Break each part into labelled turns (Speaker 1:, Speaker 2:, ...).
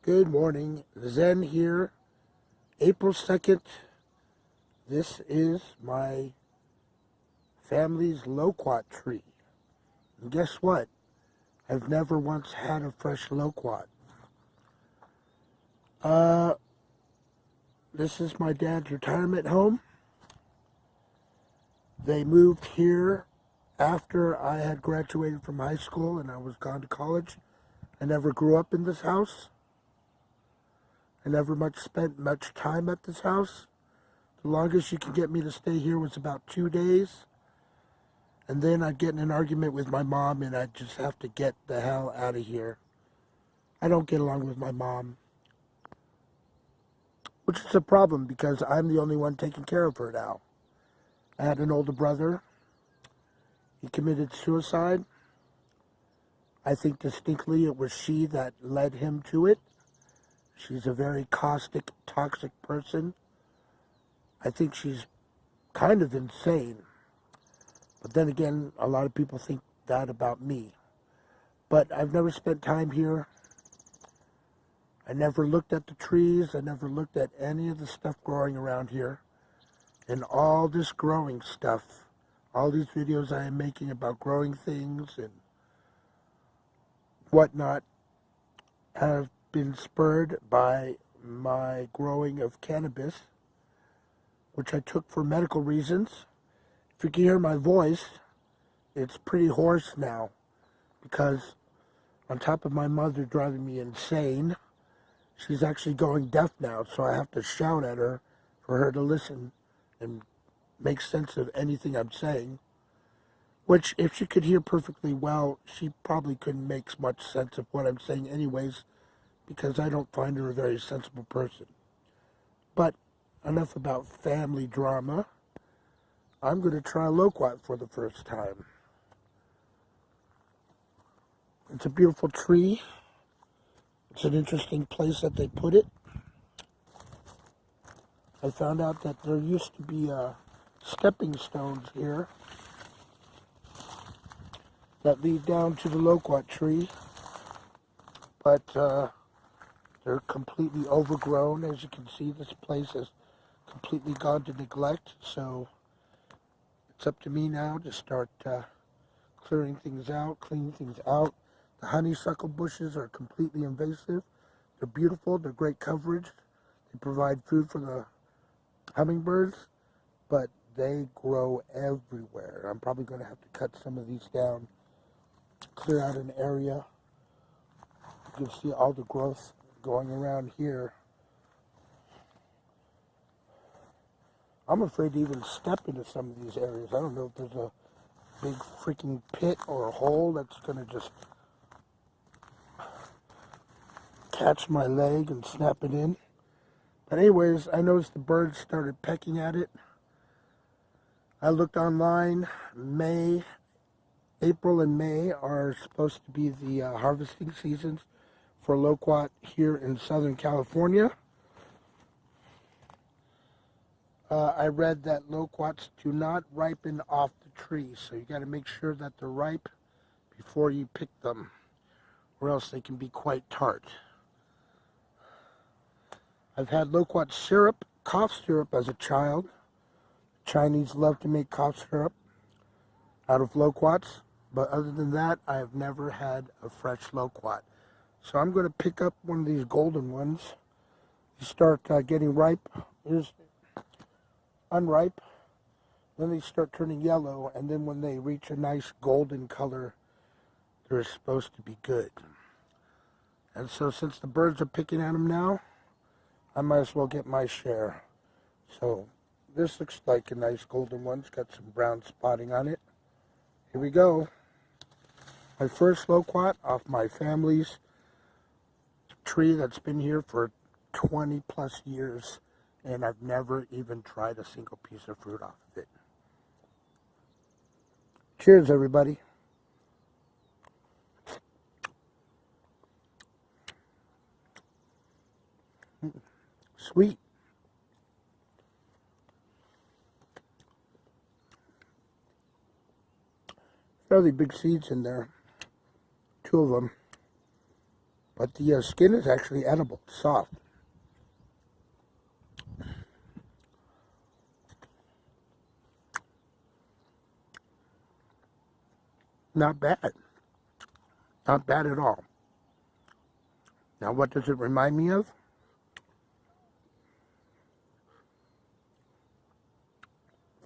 Speaker 1: Good morning, Zen here, April 2nd. This is my family's Loquat tree. And guess what? I've never once had a fresh Loquat. This is my dad's retirement home. They moved here after I had graduated from high school and I was gone to college. I never grew up in this house. I never spent much time at this house. The longest you could get me to stay here was about 2 days. And then I'd get in an argument with my mom and I'd just have to get the hell out of here. I don't get along with my mom, which is a problem because I'm the only one taking care of her now. I had an older brother. He committed suicide. I think distinctly it was she that led him to it. She's a very caustic, toxic person. I think she's kind of insane. But then again, a lot of people think that about me. But I've never spent time here. I never looked at the trees. I never looked at any of the stuff growing around here. And all this growing stuff, all these videos I am making about growing things and whatnot, have been spurred by my growing of cannabis, which I took for medical reasons. If you can hear my voice, it's pretty hoarse now because on top of my mother driving me insane, she's actually going deaf now, so I have to shout at her for her to listen and make sense of anything I'm saying, which if she could hear perfectly well, she probably couldn't make much sense of what I'm saying anyways, because I don't find her a very sensible person. But enough about family drama. I'm going to try Loquat for the first time. It's a beautiful tree. It's an interesting place that they put it. I found out that there used to be stepping stones here that lead down to the Loquat tree, but they're completely overgrown. As you can see, this place has completely gone to neglect, so it's up to me now to start clearing things out, cleaning things out. The honeysuckle bushes are completely invasive. They're beautiful, they're great coverage. They provide food for the hummingbirds, but they grow everywhere. I'm probably going to have to cut some of these down, clear out an area. You can see all the growth going around here. I'm afraid to even step into some of these areas. I don't know if there's a big freaking pit or a hole that's going to just catch my leg and snap it in. But anyways, I noticed the birds started pecking at it. I looked online. April and May are supposed to be the harvesting seasons for Loquat here in Southern California. I read that Loquats do not ripen off the tree, so you got to make sure that they're ripe before you pick them, or else they can be quite tart. I've had Loquat syrup, cough syrup as a child. Chinese love to make cough syrup out of Loquats, but other than that, I have never had a fresh Loquat. So I'm going to pick up one of these golden ones. You start getting ripe. Here's unripe. Then they start turning yellow, and then when they reach a nice golden color, they're supposed to be good. And so since the birds are picking at them now, I might as well get my share. So this looks like a nice golden one. It's got some brown spotting on it. Here we go. My first Loquat off my family's tree that's been here for 20 plus years, and I've never even tried a single piece of fruit off of it. Cheers, everybody. Sweet. Fairly big seeds in there. 2 of them. But the skin is actually edible, soft. Not bad. Not bad at all. Now, what does it remind me of?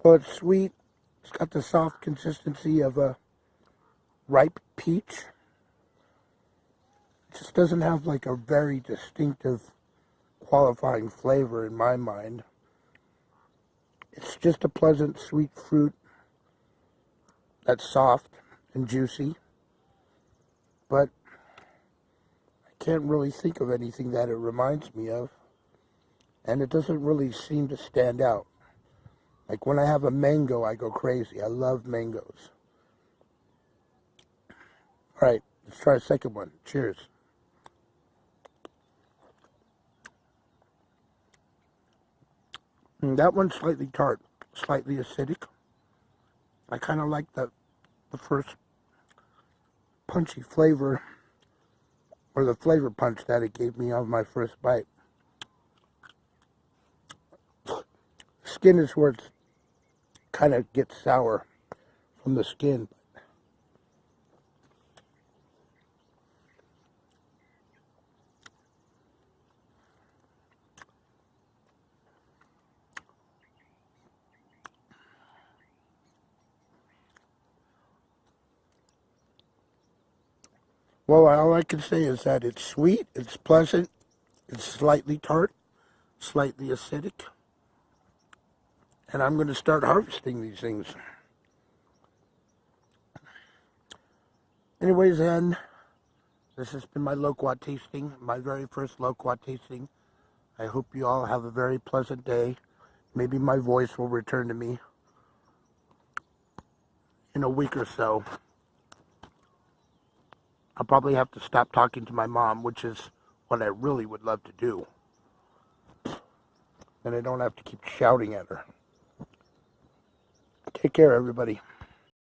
Speaker 1: Well, it's sweet. It's got the soft consistency of a ripe peach. It just doesn't have like a very distinctive qualifying flavor in my mind. It's just a pleasant sweet fruit that's soft and juicy, but I can't really think of anything that it reminds me of, and it doesn't really seem to stand out. Like when I have a mango, I go crazy. I love mangoes. All right, let's try a second one. Cheers. That one's slightly tart, slightly acidic. I kind of like the first punchy flavor, or the flavor punch that it gave me on my first bite. Skin is where it kind of gets sour from the skin. Well, all I can say is that it's sweet, it's pleasant, it's slightly tart, slightly acidic, and I'm going to start harvesting these things. Anyways, then, this has been my Loquat tasting, my very first Loquat tasting. I hope you all have a very pleasant day. Maybe my voice will return to me in a week or so. I'll probably have to stop talking to my mom, which is what I really would love to do. Then I don't have to keep shouting at her. Take care, everybody.